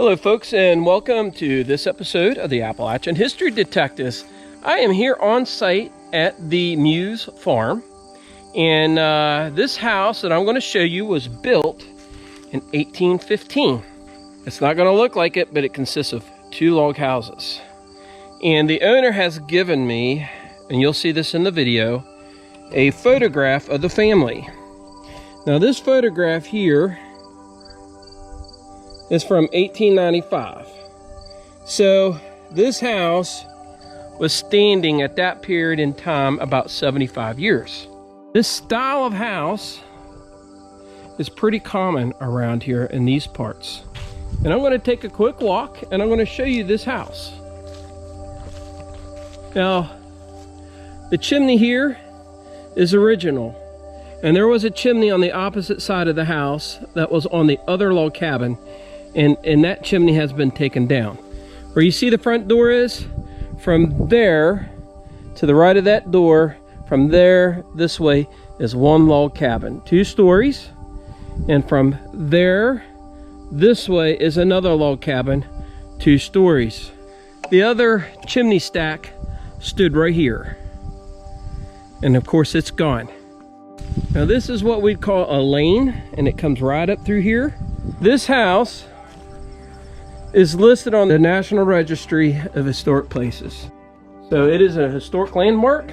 Hello folks, and welcome to this episode of the Appalachian History Detectives. I am here on site at the Muse Farm, and this house that I'm going to show you was built in 1815. It's not going to look like it, but it consists of two log houses. And the owner has given me, and you'll see this in the video, a photograph of the family. Now this photograph here is from 1895. So this house was standing at that period in time about 75 years. This style of house is pretty common around here in these parts. And I'm going to take a quick walk and I'm going to show you this house. Now, the chimney here is original. And there was a chimney on the opposite side of the house that was on the other log cabin. And that chimney has been taken down. Where you see the front door is, from there to the right of that door, from there this way is one log cabin, 2 stories. And from there this way is another log cabin, 2 stories. The other chimney stack stood right here. And of course it's gone. Now this is what we'd call a lane, and it comes right up through here. This house is listed on the National Registry of Historic Places. So it is a historic landmark.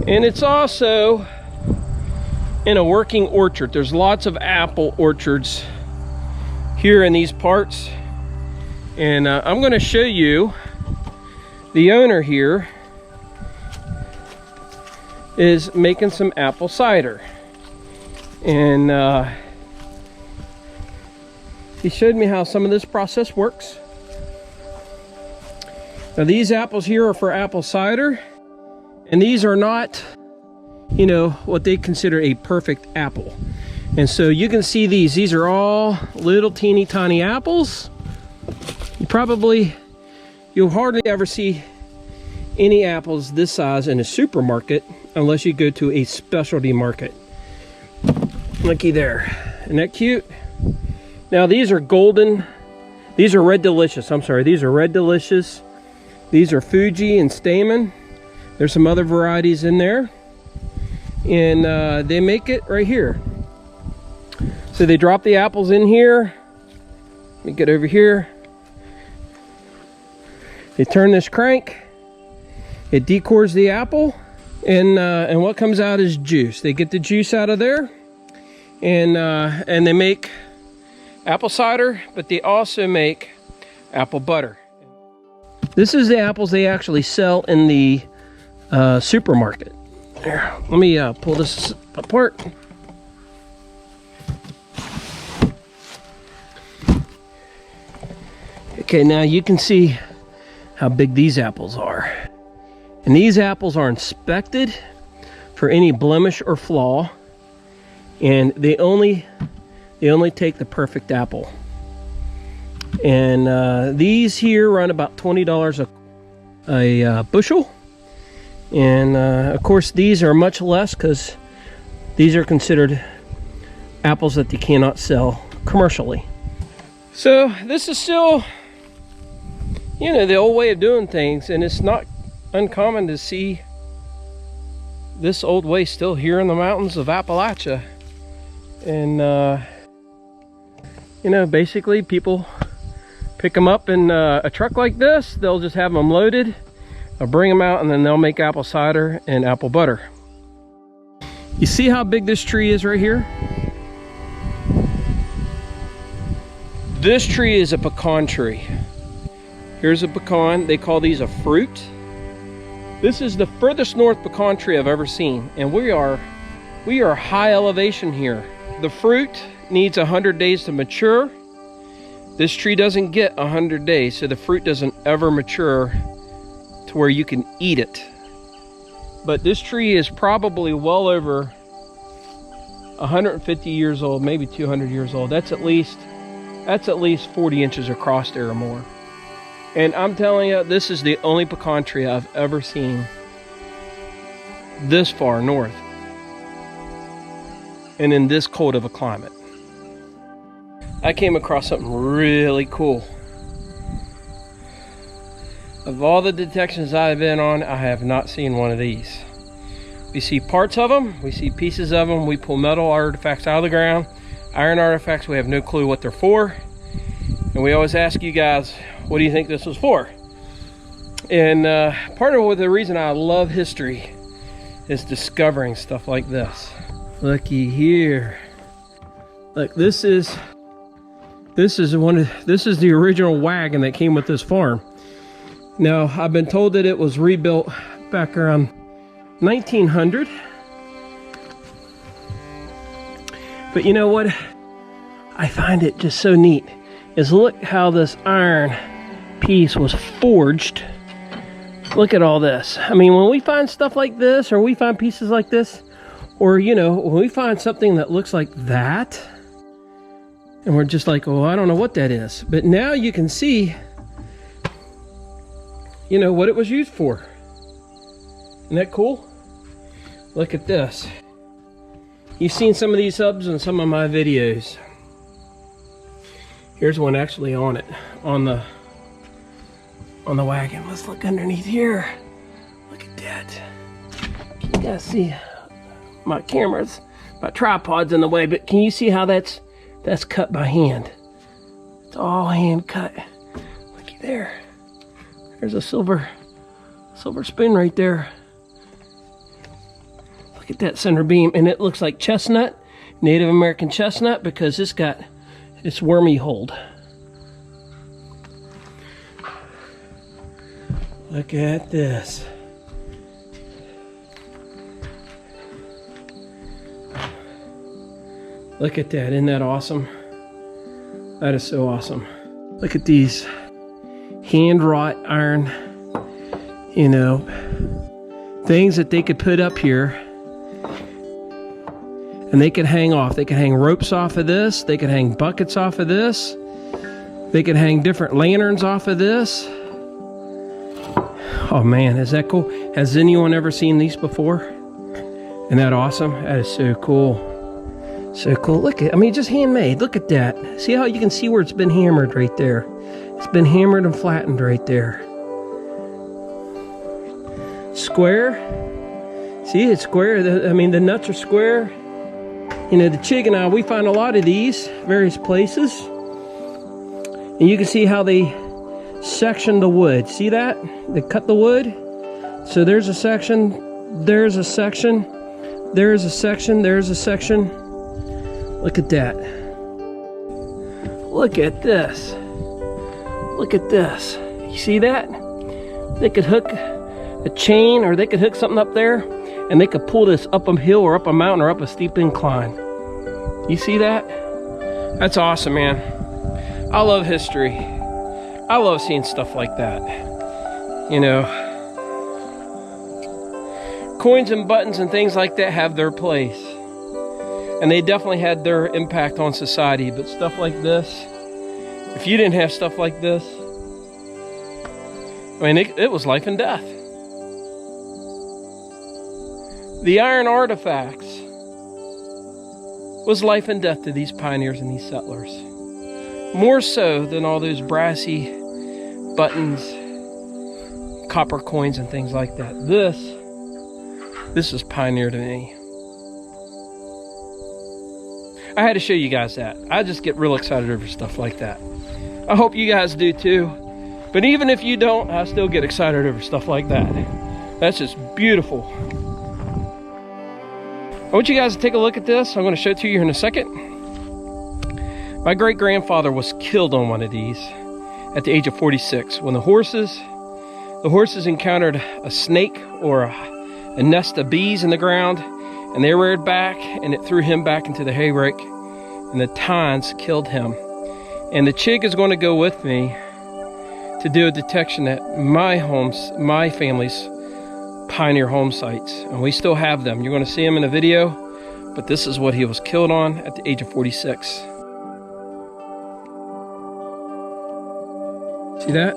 And it's also in a working orchard. There's lots of apple orchards here in these parts. And I'm going to show you the owner here is making some apple cider. And he showed me how some of this process works. Now these apples here are for apple cider, and these are not, you know, what they consider a perfect apple. And so you can see these are all little teeny tiny apples. You'll hardly ever see any apples this size in a supermarket unless you go to a specialty market. Looky there, isn't that cute? Now these are golden, these are Red Delicious, I'm sorry, these are Red Delicious. These are Fuji and Stamen. There's some other varieties in there. And they make it right here. So they drop the apples in here. Let me get over here. They turn this crank. It decors the apple. And what comes out is juice. They get the juice out of there. And they make apple cider, but they also make apple butter. This is the apples they actually sell in the supermarket. Here, let me pull this apart. Okay, now you can see how big these apples are. And these apples are inspected for any blemish or flaw. And they only take the perfect apple. And these here run about $20 a bushel. And of course these are much less because these are considered apples that they cannot sell commercially. So this is still, you know, the old way of doing things, and it's not uncommon to see this old way still here in the mountains of Appalachia. And you know, basically people pick them up in a truck like this. They'll just have them loaded, they'll bring them out, and then they'll make apple cider and apple butter. You see how big this tree is right here? This tree is a pecan tree. Here's a pecan. They call these a fruit. This is the furthest north pecan tree I've ever seen, and we are high elevation here. The fruit needs 100 days to mature. This tree doesn't get 100 days, so the fruit doesn't ever mature to where you can eat it. But this tree is probably well over 150 years old, maybe 200 years old. That's at least 40 inches across there or more. And I'm telling you, this is the only pecan tree I've ever seen this far north. and in this cold of a climate. I came across something really cool. Of all the detections I've been on, I have not seen one of these. We see parts of them, we see pieces of them, we pull metal artifacts out of the ground, iron artifacts, we have no clue what they're for. And we always ask you guys, what do you think this was for? And part of the reason I love history is discovering stuff like this. Looky here. Look, this is the original wagon that came with this farm. Now, I've been told that it was rebuilt back around 1900. But you know what? I find it just so neat is look how this iron piece was forged. Look at all this. I mean, when we find stuff like this, or we find pieces like this, or you know, when we find something that looks like that, and we're just like, oh, I don't know what that is. But now you can see, you know, what it was used for. Isn't that cool? Look at this. You've seen some of these hubs in some of my videos. Here's one actually on it, on the wagon. Let's look underneath here. Look at that. Can you guys see my cameras? My tripod's in the way, but can you see how that's cut by hand? It's all hand cut. Looky there. There's a silver spoon right there. Look at that center beam, and it looks like chestnut, Native American chestnut, because it's got its wormy hold. Look at this. Look at that, isn't that awesome? That is so awesome. Look at these hand wrought iron, you know, things that they could put up here and they could hang off. They could hang ropes off of this. They could hang buckets off of this. They could hang different lanterns off of this. Oh man, is that cool? Has anyone ever seen these before? Isn't that awesome? That is so cool. So cool. Look at, I mean, just handmade. Look at that. See how you can see where it's been hammered right there? It's been hammered and flattened right there. Square. See, it's square. I mean, the nuts are square. You know, the Chig and I, we find a lot of these various places. And you can see how they section the wood. See that? They cut the wood. So there's a section, there's a section, there's a section, there's a section. Look at that. Look at this. Look at this. You see that? They could hook a chain, or they could hook something up there, and they could pull this up a hill or up a mountain or up a steep incline. You see that? That's awesome, man. I love history. I love seeing stuff like that. You know, coins and buttons and things like that have their place. And they definitely had their impact on society. But stuff like this, if you didn't have stuff like this, I mean, it was life and death. The iron artifacts was life and death to these pioneers and these settlers. More so than all those brassy buttons, copper coins and things like that. This is pioneer to me. I had to show you guys that. I just get real excited over stuff like that. I hope you guys do too. But even if you don't, I still get excited over stuff like that. That's just beautiful. I want you guys to take a look at this. I'm going to show it to you here in a second. My great-grandfather was killed on one of these at the age of 46 when the horses encountered a snake or a nest of bees in the ground, and they reared back, and it threw him back into the hayrick, and the tines killed him. And the Chig is going to go with me to do a detection at my family's pioneer home sites, and we still have them. You're going to see them in a video, but this is what he was killed on at the age of 46. See that?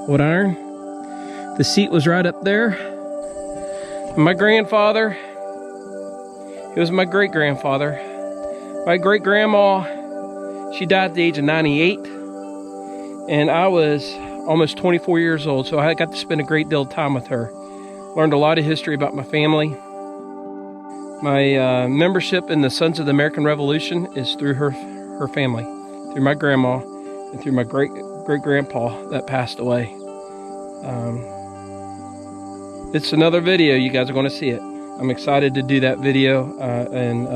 What iron? The seat was right up there. And my grandfather, It was my great-grandfather. My great-grandma, she died at the age of 98. And I was almost 24 years old, so I got to spend a great deal of time with her. Learned a lot of history about my family. My membership in the Sons of the American Revolution is through her family, through my grandma and through my great-grandpa that passed away. It's another video. You guys are going to see it. I'm excited to do that video, and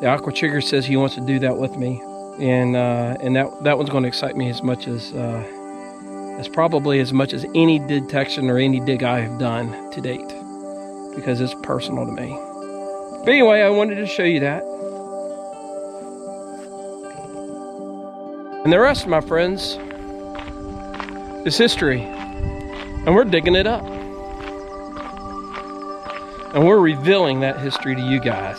the Aqua Trigger says he wants to do that with me, and that one's going to excite me as much as probably as much as any detection or any dig I have done to date, because it's personal to me. But anyway, I wanted to show you that. And the rest, my friends, is history. And we're digging it up. And we're revealing that history to you guys.